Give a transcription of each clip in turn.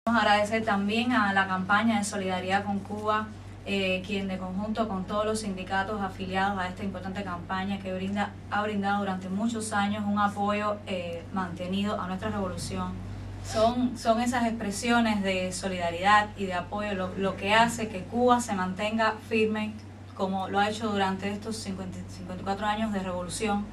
Queremos agradecer también a la campaña de solidaridad con Cuba, quien de conjunto con todos los sindicatos afiliados a esta importante campaña que ha brindado durante muchos años un apoyo mantenido a nuestra revolución. Son esas expresiones de solidaridad y de apoyo lo que hace que Cuba se mantenga firme como lo ha hecho durante estos 54 años de revolución.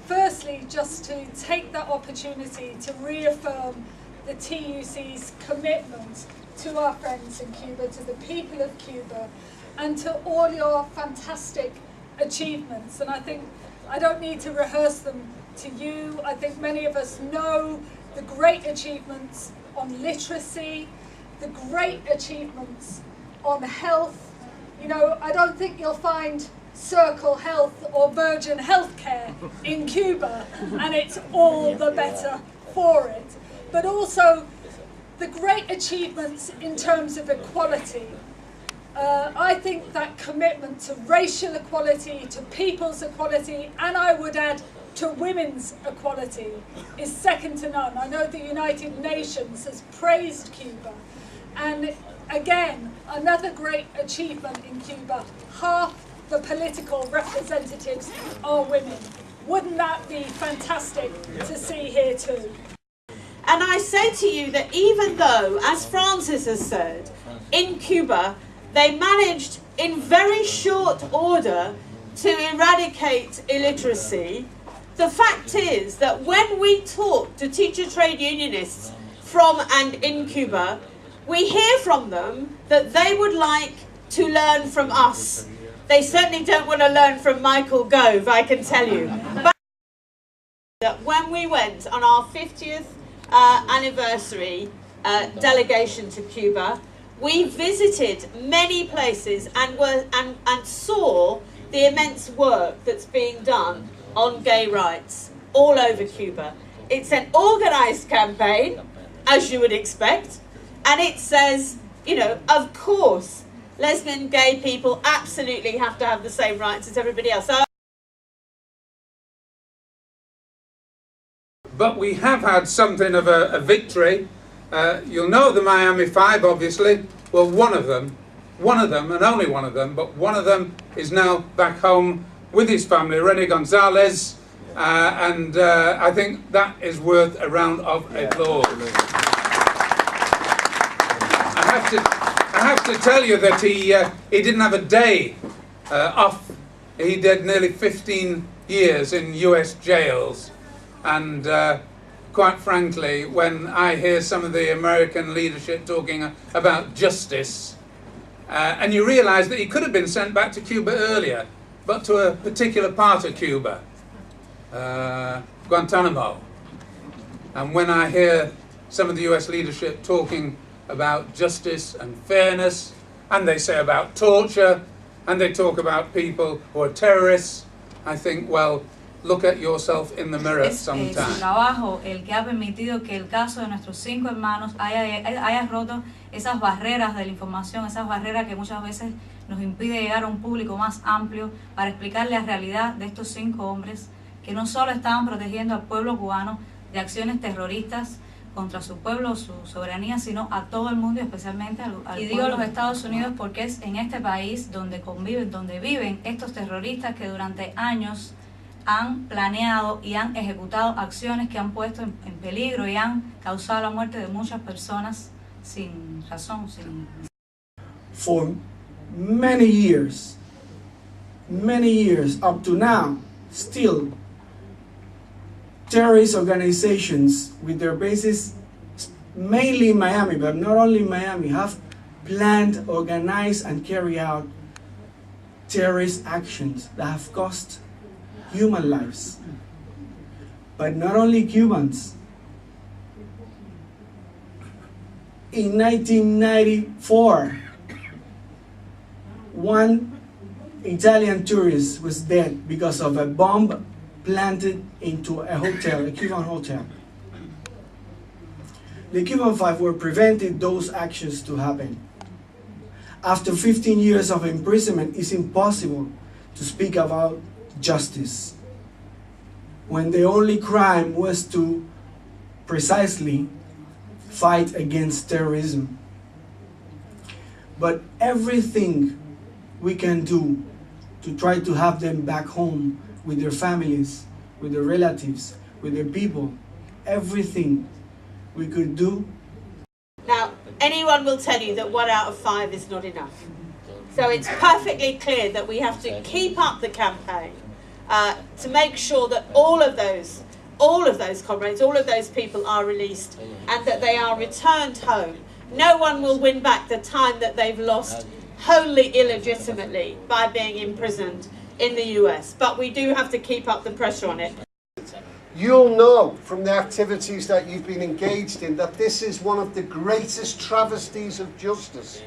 Firstly, just to take that opportunity to reaffirm the TUC's commitment to our friends in Cuba, to the people of Cuba, and to all your fantastic achievements. And I think I don't need to rehearse them to you. I think many of us know the great achievements on literacy, the great achievements on health. You know, I don't think you'll find Circle Health or Virgin Healthcare in Cuba, and it's all the better for it. But also the great achievements in terms of equality. I think that commitment to racial equality, to people's equality, and I would add to women's equality, is second to none. I know the United Nations has praised Cuba, and again, another great achievement in Cuba, half the political representatives are women. Wouldn't that be fantastic to see here too? And I say to you that even though, as Francis has said, in Cuba, they managed in very short order to eradicate illiteracy, the fact is that when we talk to teacher trade unionists from and in Cuba, we hear from them that they would like to learn from us. They certainly don't want to learn from Michael Gove, I can tell you. But when we went on our 50th anniversary delegation to Cuba, we visited many places and saw the immense work that's being done on gay rights all over Cuba. It's an organized campaign, as you would expect, and it says, you know, of course, lesbian, gay people absolutely have to have the same rights as everybody else. But we have had something of a victory. You'll know the Miami Five, obviously. Well, one of them, and only one of them, but one of them is now back home with his family, Rene Gonzalez, and I think that is worth a round of applause. I have to tell you that he didn't have a day off. He did nearly 15 years in US jails, and quite frankly, when I hear some of the American leadership talking about justice, and you realise that he could have been sent back to Cuba earlier, but to a particular part of Cuba, Guantanamo. And when I hear some of the US leadership talking about justice and fairness, and they say about torture, and they talk about people who are terrorists, I think, well, look at yourself in the mirror sometime. Su trabajo el que ha permitido que el caso de nuestros 5 hermanos haya roto esas barreras de la información, esas barreras que muchas veces nos impide llegar a un público más amplio para explicarle la realidad de estos 5 hombres que no solo estaban protegiendo al pueblo cubano de acciones terroristas contra su pueblo, su soberanía, sino a todo el mundo y especialmente y digo a los Estados Unidos porque es en este país donde viven estos terroristas que durante años han planeado y han ejecutado acciones que han puesto en peligro y han causado la muerte de muchas personas sin razón. For many years up to now, still terrorist organizations with their bases mainly in Miami, but not only in Miami, have planned, organized, and carried out terrorist actions that have cost human lives. But not only Cubans. In 1994, one Italian tourist was dead because of a bomb planted into a hotel, a Cuban hotel. The Cuban Five were preventing those actions to happen. After 15 years of imprisonment, it's impossible to speak about justice, when the only crime was to precisely fight against terrorism. But everything we can do to try to have them back home with their families, with their relatives, with their people, everything we could do. Now, anyone will tell you that 1 out of 5 is not enough. So it's perfectly clear that we have to keep up the campaign to make sure that all of those comrades, all of those people are released and that they are returned home. No one will win back the time that they've lost wholly illegitimately by being imprisoned in the US. But we do have to keep up the pressure on it. You'll know from the activities that you've been engaged in that this is one of the greatest travesties of justice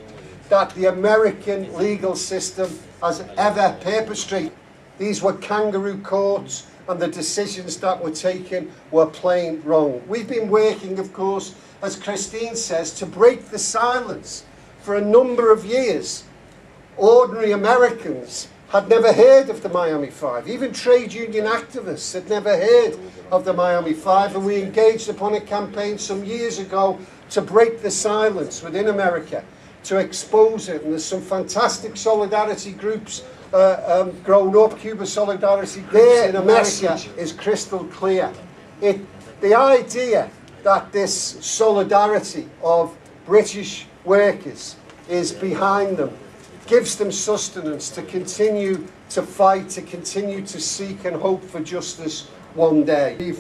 that the American legal system has ever perpetrated. These were kangaroo courts, and the decisions that were taken were plain wrong. We've been working, of course, as Christine says, to break the silence for a number of years. Ordinary Americans had never heard of the Miami Five. Even trade union activists had never heard of the Miami Five, and we engaged upon a campaign some years ago to break the silence within America, to expose it. And there's some fantastic solidarity groups grown up, Cuba Solidarity groups in America, is crystal clear. The idea that this solidarity of British workers is behind them gives them sustenance to continue to fight, to continue to seek and hope for justice one day.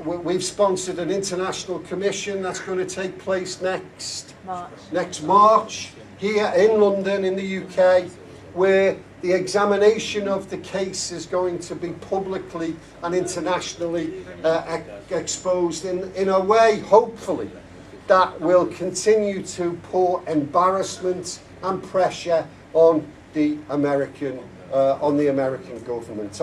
We've sponsored an international commission that's going to take place next March here in London in the UK, where the examination of the case is going to be publicly and internationally exposed in a way, hopefully, that will continue to pour embarrassment and pressure on the American government.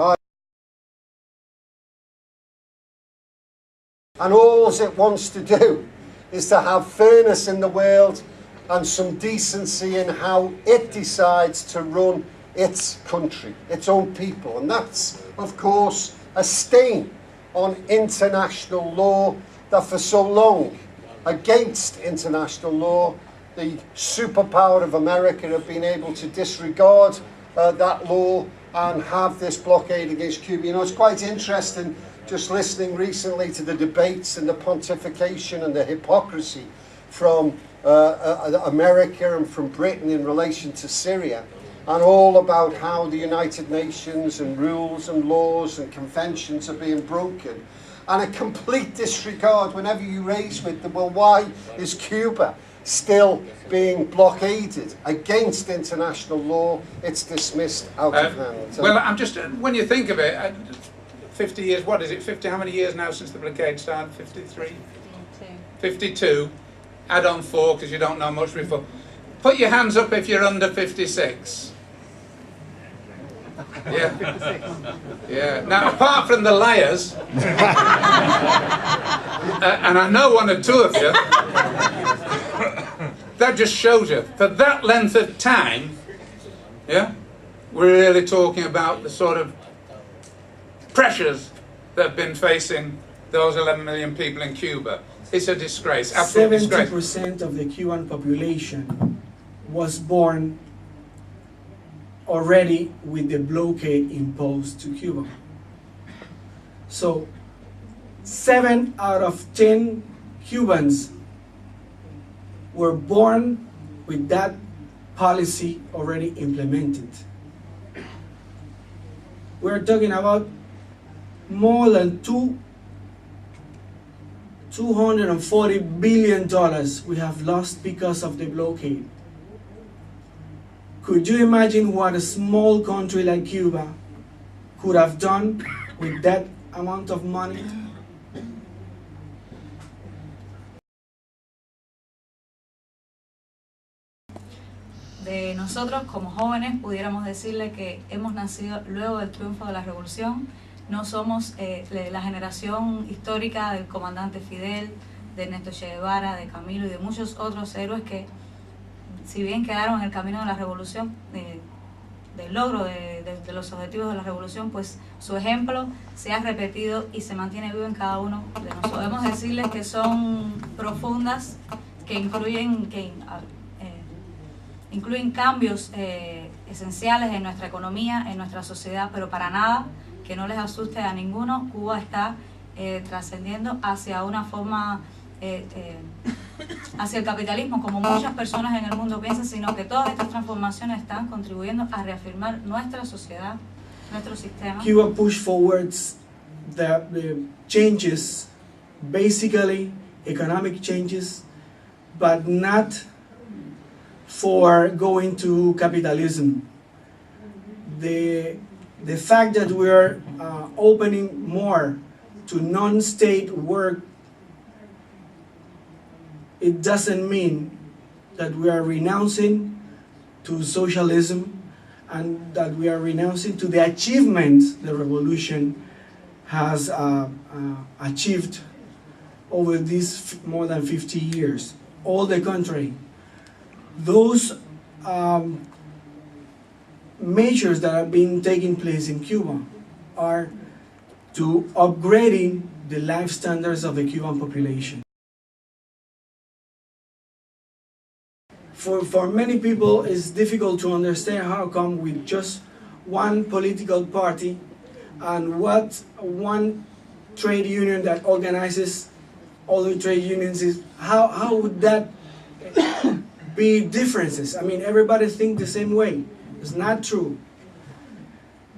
And all it wants to do is to have fairness in the world and some decency in how it decides to run its country, its own people. And that's, of course, a stain on international law that for so long, against international law, the superpower of America have been able to disregard that law and have this blockade against Cuba. You know, it's quite interesting just listening recently to the debates and the pontification and the hypocrisy from America and from Britain in relation to Syria, and all about how the United Nations and rules and laws and conventions are being broken, and a complete disregard whenever you raise with them, well, why is Cuba still being blockaded against international law? It's dismissed out of hand. Well, I'm just, when you think of it, 50 years, what is it, 50, how many years now since the blockade started? 53? 52. Add on 4 because you don't know much before. Put your hands up if you're under 56. Yeah. Yeah. Now, apart from the liars, and I know 1 or 2 of you, that just shows you, for that length of time, yeah, we're really talking about the sort of pressures that have been facing those 11 million people in Cuba. It's a disgrace, absolute disgrace. 70% of the Cuban population was born already with the blockade imposed to Cuba. So 7 out of 10 Cubans were born with that policy already implemented. We're talking about more than $240 billion we have lost because of the blockade. Could you imagine what a small country like Cuba could have done with that amount of money? De nosotros como jóvenes pudiéramos decirle que hemos nacido luego del triunfo de la revolución. No somos la generación histórica del comandante Fidel, de Ernesto Che Guevara, de Camilo y de muchos otros héroes que, si bien quedaron en el camino de la revolución, de del logro de los objetivos de la revolución, pues su ejemplo se ha repetido y se mantiene vivo en cada uno de nosotros. Podemos decirles que son profundas, que incluyen cambios esenciales en nuestra economía, en nuestra sociedad, pero para nada que no les asuste a ninguno. Cuba está trascendiendo hacia una forma, hacia el capitalismo, como muchas personas en el mundo piensan, sino que todas estas transformaciones están contribuyendo a reafirmar nuestra sociedad, nuestro sistema. Cuba pushed forwards the changes, basically economic changes, but not for going to capitalism. The fact that we're opening more to non-state work, it doesn't mean that we are renouncing to socialism and that we are renouncing to the achievements the revolution has achieved over these more than 50 years. All the contrary. Those measures that have been taking place in Cuba are to upgrading the life standards of the Cuban population. For many people, it's difficult to understand how come with just one political party and what one trade union that organizes other trade unions is, how would that be differences? I mean, everybody thinks the same way. It's not true.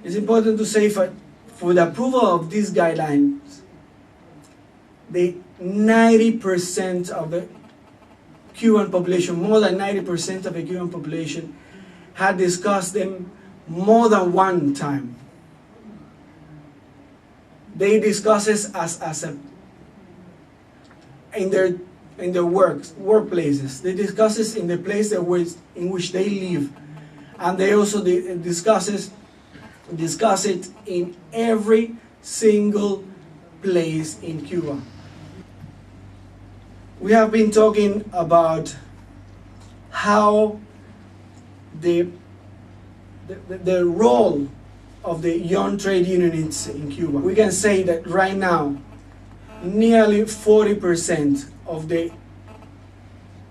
It's important to say for the approval of these guidelines, the 90% of the Cuban population, more than 90% of the Cuban population, had discussed them more than one time. They discuss it as a in their workplaces. They discuss it in the place in which they live, and they also discuss it in every single place in Cuba. We have been talking about how the role of the young trade unionists in Cuba. We can say that right now, nearly 40% of the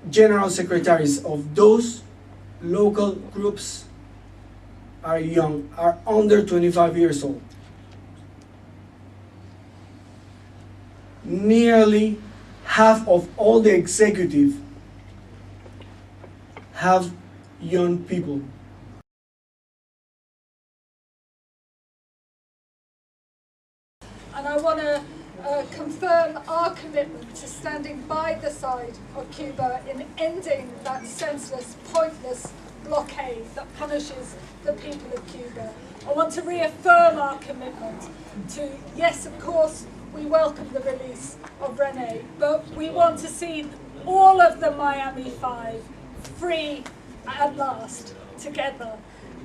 general secretaries of those local groups are young, are under 25 years old. Nearly half of all the executive have young people. And I want to confirm our commitment to standing by the side of Cuba in ending that senseless, pointless blockade that punishes the people of Cuba. I want to reaffirm our commitment to, yes, of course, we welcome the release of René, but we want to see all of the Miami Five free at last, together.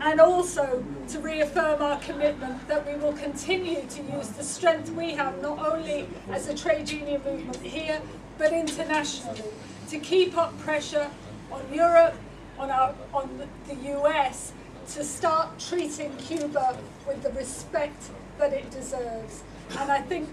And also to reaffirm our commitment that we will continue to use the strength we have, not only as a trade union movement here, but internationally, to keep up pressure on Europe, on the US, to start treating Cuba with the respect that it deserves. And I think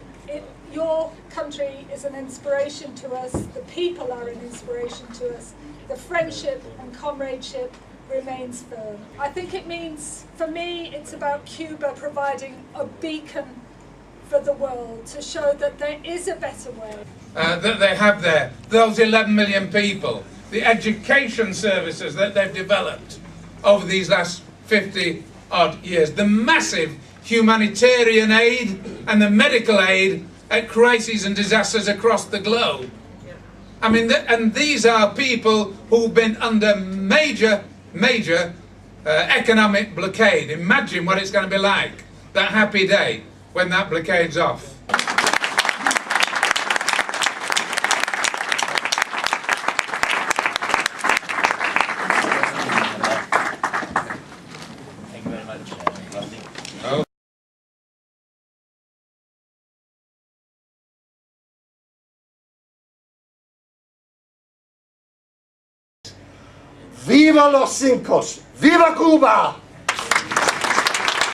your country is an inspiration to us, the people are an inspiration to us, the friendship and comradeship remains firm. I think it means, for me, it's about Cuba providing a beacon for the world to show that there is a better way. That they have there, those 11 million people, the education services that they've developed over these last 50 odd years, the massive humanitarian aid and the medical aid at crises and disasters across the globe. I mean, and these are people who've been under major economic blockade. Imagine what it's going to be like, that happy day when that blockade's off. Thank you very much. Viva los Cincos! Viva Cuba!